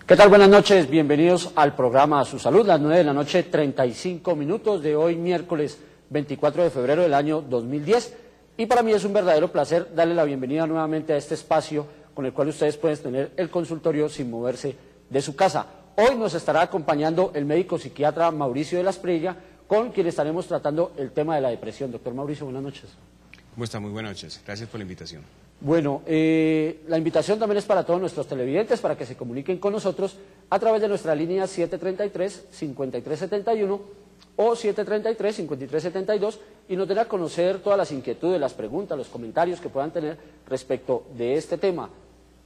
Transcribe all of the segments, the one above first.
¿Qué tal? Buenas noches, bienvenidos al programa A Su Salud, las 9 de la noche, 35 minutos de hoy, miércoles 24 de febrero del año 2010. Y para mí es un verdadero placer darle la bienvenida nuevamente a este espacio con el cual ustedes pueden tener el consultorio sin moverse de su casa. Hoy nos estará acompañando el médico psiquiatra Mauricio de la Espriella, con quien estaremos tratando el tema de la depresión. Doctor Mauricio, buenas noches. ¿Cómo está? Muy buenas noches. Gracias por la invitación. Bueno, la invitación también es para todos nuestros televidentes para que se comuniquen con nosotros a través de nuestra línea 733-5371 o 733-5372 y nos den a conocer todas las inquietudes, las preguntas, los comentarios que puedan tener respecto de este tema,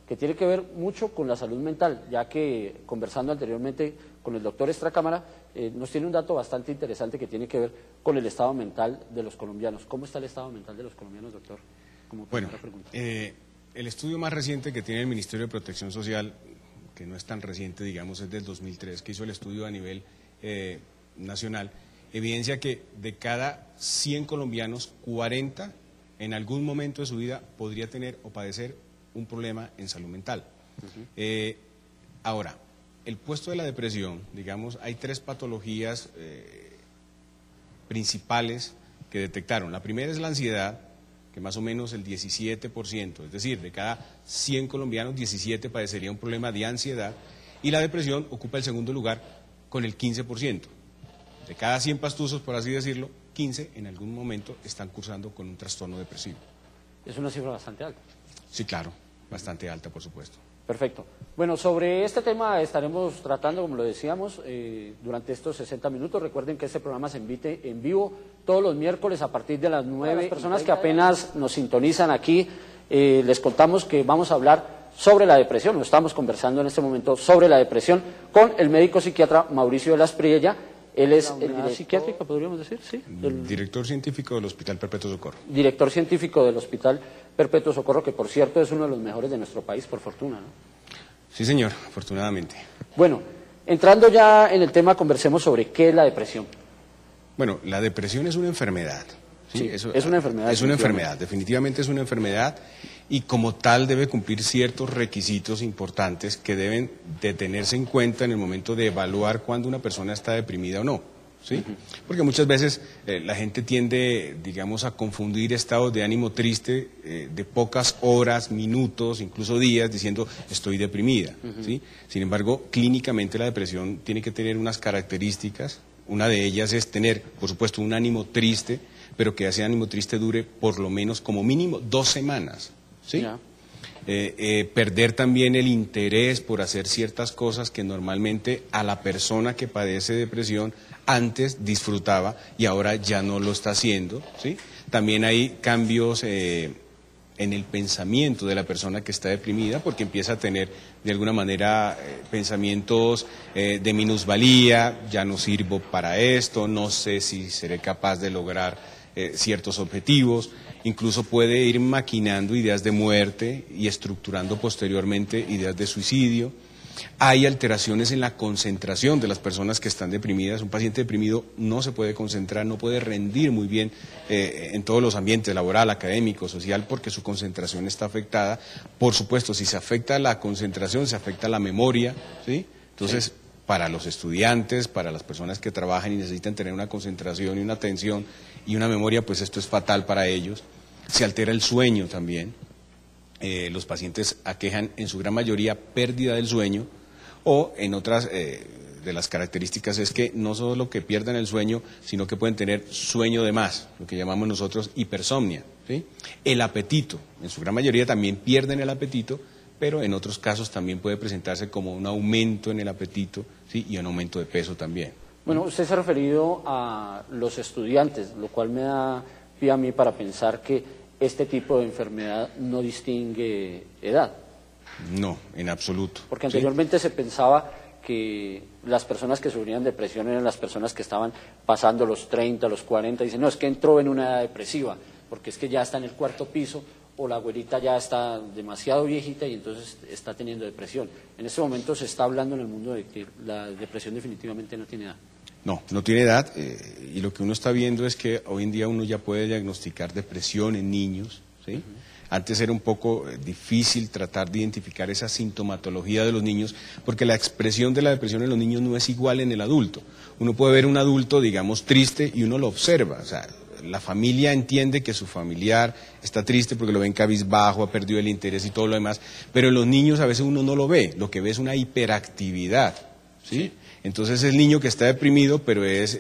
que tiene que ver mucho con la salud mental, ya que conversando anteriormente con el doctor Estracámara, nos tiene un dato bastante interesante que tiene que ver con el estado mental de los colombianos. ¿Cómo está el estado mental de los colombianos, doctor? Bueno, el estudio más reciente que tiene el Ministerio de Protección Social, que no es tan reciente, digamos, es del 2003, que hizo el estudio a nivel nacional, evidencia que de cada 100 colombianos, 40 en algún momento de su vida podría tener o padecer un problema en salud mental. Ahora, el puesto de la depresión, digamos, hay tres patologías principales que detectaron. La primera es la ansiedad, que más o menos el 17%, es decir, de cada 100 colombianos, 17 padecería un problema de ansiedad, y la depresión ocupa el segundo lugar con el 15%. De cada 100 pastusos, por así decirlo, 15 en algún momento están cursando con un trastorno depresivo. Es una cifra bastante alta. Sí, claro, bastante alta, por supuesto. Perfecto. Bueno, sobre este tema estaremos tratando, como lo decíamos, durante estos 60 minutos. Recuerden que este programa se emite en vivo todos los miércoles a partir de las 9. Las personas que apenas nos sintonizan aquí, les contamos que vamos a hablar sobre la depresión, o estamos conversando en este momento sobre la depresión con el médico psiquiatra Mauricio de la Espriella. Él es el director psiquiátrico, podríamos decir, ¿sí? El director científico del Hospital Perpetuo Socorro. Director científico del Hospital Perpetuo Socorro, que por cierto es uno de los mejores de nuestro país, por fortuna, ¿no? Sí, señor, afortunadamente. Bueno, entrando ya en el tema, conversemos sobre qué es la depresión. Bueno, la depresión es una enfermedad. Sí, es una enfermedad. Es una enfermedad, definitivamente es una enfermedad, y como tal debe cumplir ciertos requisitos importantes que deben de tenerse en cuenta en el momento de evaluar cuando una persona está deprimida o no. ¿Sí? Porque muchas veces la gente tiende, digamos, a confundir estados de ánimo triste de pocas horas, minutos, incluso días, diciendo estoy deprimida. ¿Sí? Sin embargo, clínicamente la depresión tiene que tener unas características. Una de ellas es tener, por supuesto, un ánimo triste, pero que ese ánimo triste dure por lo menos, como mínimo, 2 semanas. ¿Sí? Perder también el interés por hacer ciertas cosas que normalmente a la persona que padece depresión antes disfrutaba y ahora ya no lo está haciendo, ¿sí? También hay cambios en el pensamiento de la persona que está deprimida, porque empieza a tener de alguna manera pensamientos de minusvalía, ya no sirvo para esto, no sé si seré capaz de lograr ciertos objetivos. Incluso puede ir maquinando ideas de muerte y estructurando posteriormente ideas de suicidio. Hay alteraciones en la concentración de las personas que están deprimidas. Un paciente deprimido no se puede concentrar, no puede rendir muy bien en todos los ambientes, laboral, académico, social, porque su concentración está afectada. Por supuesto, si se afecta la concentración, se afecta la memoria, ¿sí? Entonces, sí, para los estudiantes, para las personas que trabajan y necesitan tener una concentración y una atención y una memoria, pues esto es fatal para ellos. Se altera el sueño también. Los pacientes aquejan en su gran mayoría pérdida del sueño, o en otras de las características es que no solo que pierdan el sueño, sino que pueden tener sueño de más, lo que llamamos nosotros hipersomnia, ¿sí? El apetito, en su gran mayoría también pierden el apetito, pero en otros casos también puede presentarse como un aumento en el apetito, ¿sí? Y un aumento de peso también. Bueno, usted se ha referido a los estudiantes, lo cual me da pie a mí para pensar que este tipo de enfermedad no distingue edad. No, en absoluto. Porque anteriormente se pensaba que las personas que sufrían depresión eran las personas que estaban pasando los 30, los 40, y dicen, no, es que entró en una edad depresiva, porque es que ya está en el 4º piso, o la abuelita ya está demasiado viejita y entonces está teniendo depresión. En este momento se está hablando en el mundo de que la depresión definitivamente no tiene edad. No, no tiene edad, y lo que uno está viendo es que hoy en día uno ya puede diagnosticar depresión en niños, ¿sí? Antes era un poco difícil tratar de identificar esa sintomatología de los niños, porque la expresión de la depresión en los niños no es igual en el adulto. Uno puede ver un adulto, digamos, triste y uno lo observa, o sea, la familia entiende que su familiar está triste porque lo ven cabizbajo, ha perdido el interés y todo lo demás, pero en los niños a veces uno no lo ve, lo que ve es una hiperactividad, ¿sí? Entonces es el niño que está deprimido, pero es,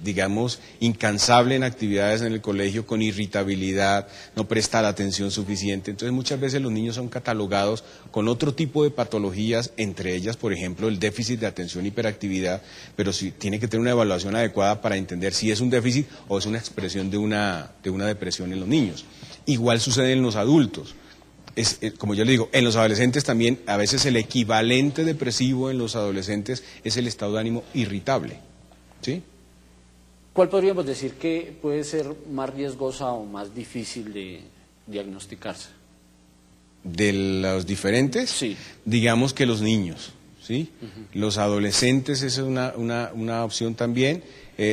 digamos, incansable en actividades en el colegio, con irritabilidad, no presta la atención suficiente. Entonces muchas veces los niños son catalogados con otro tipo de patologías, entre ellas, por ejemplo, el déficit de atención, hiperactividad, pero sí tiene que tener una evaluación adecuada para entender si es un déficit o es una expresión de una depresión en los niños. Igual sucede en los adultos. Como yo le digo, en los adolescentes también, a veces el equivalente depresivo en los adolescentes es el estado de ánimo irritable, ¿sí? ¿Cuál podríamos decir que puede ser más riesgosa o más difícil de diagnosticarse? De los diferentes, sí, digamos que los niños, ¿sí? Los adolescentes es una opción también.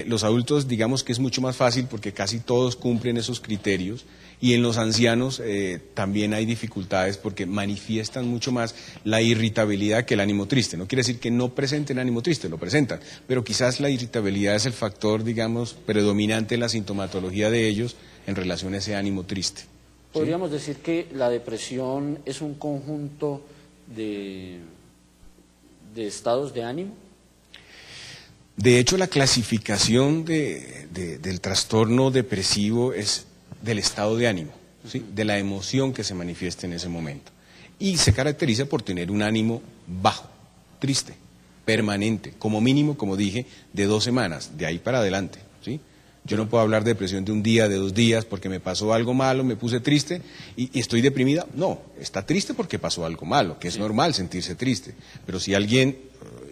Los adultos, digamos que es mucho más fácil porque casi todos cumplen esos criterios. Y en los ancianos también hay dificultades porque manifiestan mucho más la irritabilidad que el ánimo triste. No quiere decir que no presenten ánimo triste, lo presentan, pero quizás la irritabilidad es el factor, digamos, predominante en la sintomatología de ellos en relación a ese ánimo triste. ¿Podríamos decir que la depresión es un conjunto de estados de ánimo? De hecho, la clasificación del trastorno depresivo es del estado de ánimo, ¿sí? De la emoción que se manifiesta en ese momento. Y se caracteriza por tener un ánimo bajo, triste, permanente, como mínimo, como dije, de 2 semanas, de ahí para adelante, ¿sí? Yo no puedo hablar de depresión de un día, de 2 días, porque me pasó algo malo, me puse triste y estoy deprimida. No, está triste porque pasó algo malo, que es normal sentirse triste. Pero si alguien,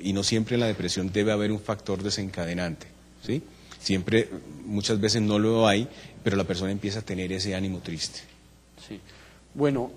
y no siempre en la depresión debe haber un factor desencadenante, ¿sí? Siempre, muchas veces no lo hay, pero la persona empieza a tener ese ánimo triste. Sí. Bueno,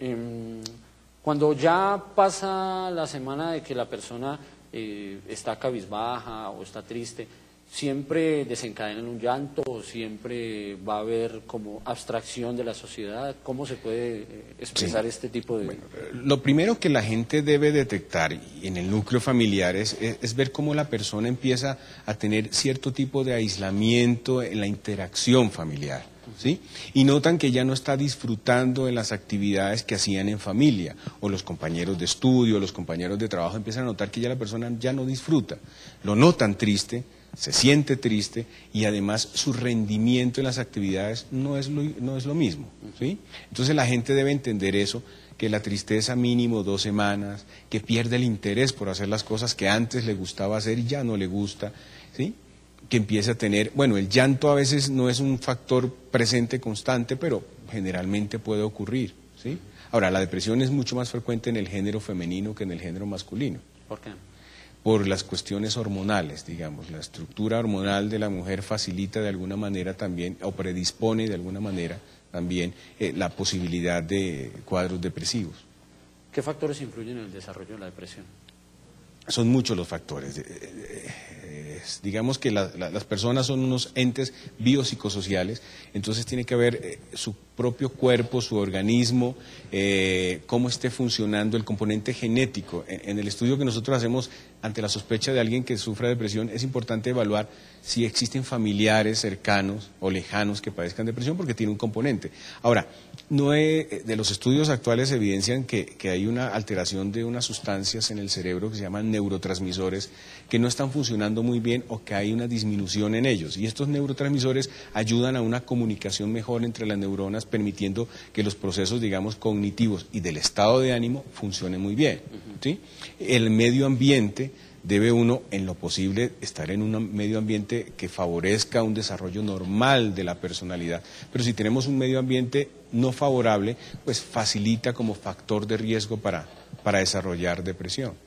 cuando ya pasa la semana de que la persona está cabizbaja o está triste, ¿siempre desencadena en un llanto o siempre va a haber como abstracción de la sociedad? ¿Cómo se puede expresar este tipo de...? Bueno, lo primero que la gente debe detectar en el núcleo familiar es ver cómo la persona empieza a tener cierto tipo de aislamiento en la interacción familiar, ¿sí? Y notan que ya no está disfrutando en las actividades que hacían en familia, o los compañeros de estudio, los compañeros de trabajo empiezan a notar que ya la persona ya no disfruta, lo notan triste, se siente triste y además su rendimiento en las actividades no es lo mismo, ¿sí? Entonces la gente debe entender eso, que la tristeza mínimo 2 semanas, que pierde el interés por hacer las cosas que antes le gustaba hacer y ya no le gusta, ¿sí? Que empiece a tener, bueno, el llanto a veces no es un factor presente constante, pero generalmente puede ocurrir, ¿sí? Ahora, la depresión es mucho más frecuente en el género femenino que en el género masculino. ¿Por qué? Por las cuestiones hormonales, digamos, la estructura hormonal de la mujer facilita de alguna manera también, o predispone de alguna manera también la posibilidad de cuadros depresivos. ¿Qué factores influyen en el desarrollo de la depresión? Son muchos los factores. Digamos que las personas son unos entes biopsicosociales, entonces tiene que ver su propio cuerpo, su organismo, cómo esté funcionando el componente genético. En el estudio que nosotros hacemos ante la sospecha de alguien que sufra depresión, es importante evaluar si existen familiares cercanos o lejanos que padezcan depresión, porque tiene un componente. Ahora, de los estudios actuales evidencian que hay una alteración de unas sustancias en el cerebro que se llaman neurotransmisores que no están funcionando muy bien o que hay una disminución en ellos. Y estos neurotransmisores ayudan a una comunicación mejor entre las neuronas, permitiendo que los procesos, digamos, cognitivos y del estado de ánimo funcionen muy bien, ¿sí? El medio ambiente debe uno, en lo posible, estar en un medio ambiente que favorezca un desarrollo normal de la personalidad. Pero si tenemos un medio ambiente no favorable, pues facilita como factor de riesgo para desarrollar depresión.